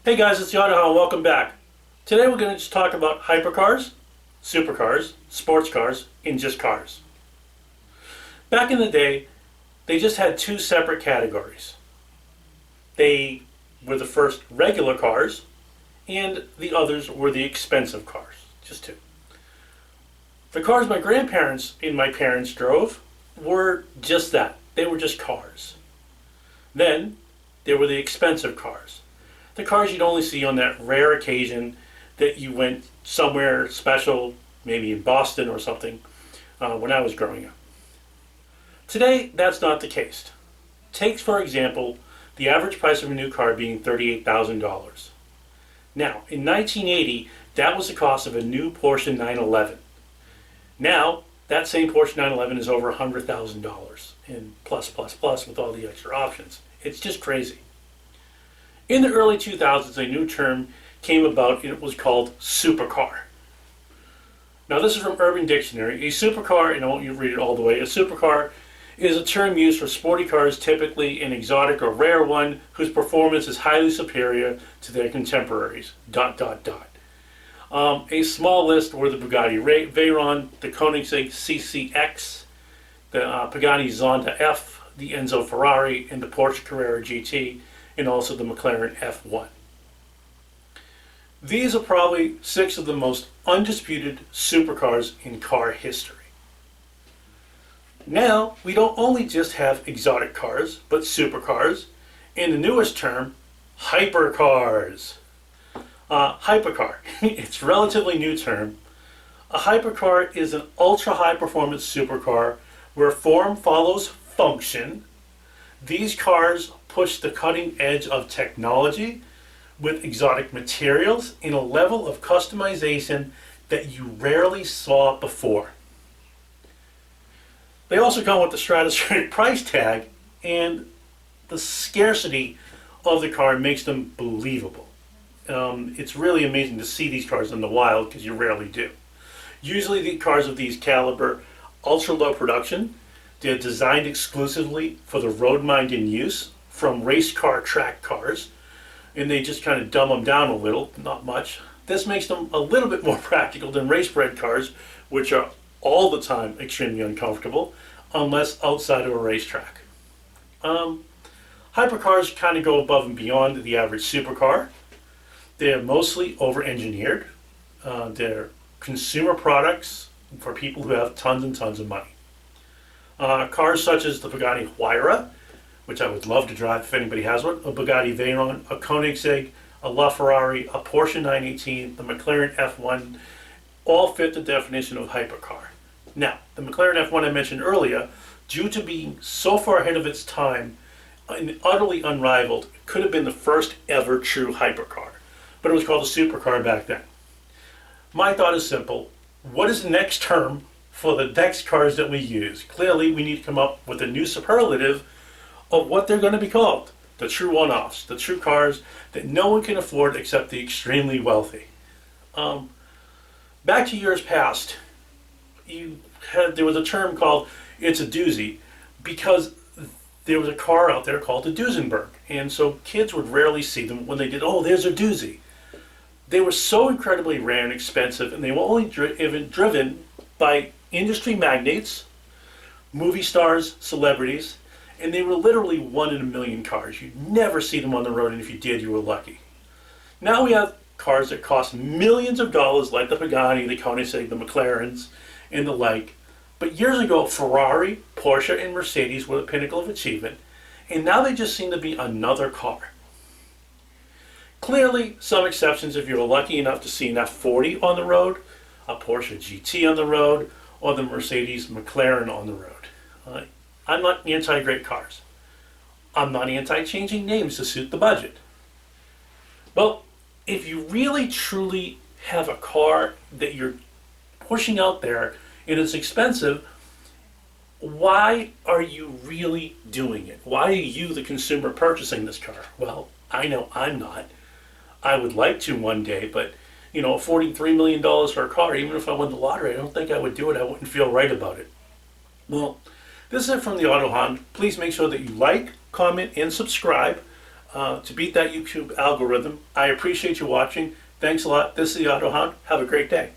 Hey guys, it's the Auto Hound. Welcome back. Today we're going to just talk about hypercars, supercars, sports cars, and just cars. Back in the day, they just had two separate categories. They were the first regular cars, and the others were the expensive cars. Just two. The cars my grandparents and my parents drove were just that. They were just cars. Then there were the expensive cars. The cars you'd only see on that rare occasion that you went somewhere special, maybe in Boston or something, when I was growing up. Today, that's not the case. Take, for example, the average price of a new car being $38,000. Now, in 1980, that was the cost of a new Porsche 911. Now, that same Porsche 911 is over $100,000 and plus with all the extra options. It's just crazy. In the early 2000s, a new term came about and it was called supercar. Now this is from Urban Dictionary. A supercar, and I won't read it all the way, a supercar is a term used for sporty cars, typically an exotic or rare one whose performance is highly superior to their contemporaries. ... A small list were the Bugatti Veyron, the Koenigsegg CCX, the Pagani Zonda F, the Enzo Ferrari, and the Porsche Carrera GT, and also the McLaren F1. These are probably 6 of the most undisputed supercars in car history. Now, we don't only just have exotic cars, but supercars, and the newest term, hypercars. Hypercar, it's a relatively new term. A hypercar is an ultra-high performance supercar where form follows function. These cars push the cutting edge of technology with exotic materials in a level of customization that you rarely saw before. They also come with the stratospheric price tag, and the scarcity of the car makes them believable. It's really amazing to see these cars in the wild because you rarely do. Usually the cars of these caliber, ultra low production, they're designed exclusively for the road-minded use from race car track cars, and they just kind of dumb them down a little, not much. This makes them a little bit more practical than race-bred cars, which are all the time extremely uncomfortable, unless outside of a racetrack. Hypercars kind of go above and beyond the average supercar. They're mostly over-engineered. They're consumer products for people who have tons and tons of money. Cars such as the Pagani Huayra, which I would love to drive if anybody has one, a Bugatti Veyron, a Koenigsegg, a LaFerrari, a Porsche 918, the McLaren F1, all fit the definition of hypercar. Now, the McLaren F1 I mentioned earlier, due to being so far ahead of its time and utterly unrivaled, could have been the first ever true hypercar, but it was called a supercar back then. My thought is simple. What is the next term for the next cars that we use? Clearly, we need to come up with a new superlative of what they're going to be called. The true one-offs, the true cars that no one can afford except the extremely wealthy. Back to years past, there was a term called "it's a doozy" because there was a car out there called the Duesenberg, and so kids would rarely see them when they did, oh, there's a doozy. They were so incredibly rare and expensive, and they were only driven by industry magnates, movie stars, celebrities, and they were literally 1 in a million cars. You'd never see them on the road, and if you did, you were lucky. Now we have cars that cost millions of dollars, like the Pagani, the Koenigsegg, the McLarens, and the like. But years ago, Ferrari, Porsche, and Mercedes were the pinnacle of achievement, and now they just seem to be another car. Clearly, some exceptions if you're lucky enough to see an F40 on the road, a Porsche GT on the road, or the Mercedes McLaren on the road. I'm not anti-great cars. I'm not anti-changing names to suit the budget. Well, if you really truly have a car that you're pushing out there and it's expensive, why are you really doing it? Why are you, the consumer, purchasing this car? Well, I know I'm not. I would like to one day, but affording $3 million for a car, even if I won the lottery, I don't think I would do it. I wouldn't feel right about it. Well, this is it from the Auto Hound. Please make sure that you like, comment, and subscribe. to beat that YouTube algorithm. I appreciate you watching. Thanks a lot. This is the Auto Hound. Have a great day.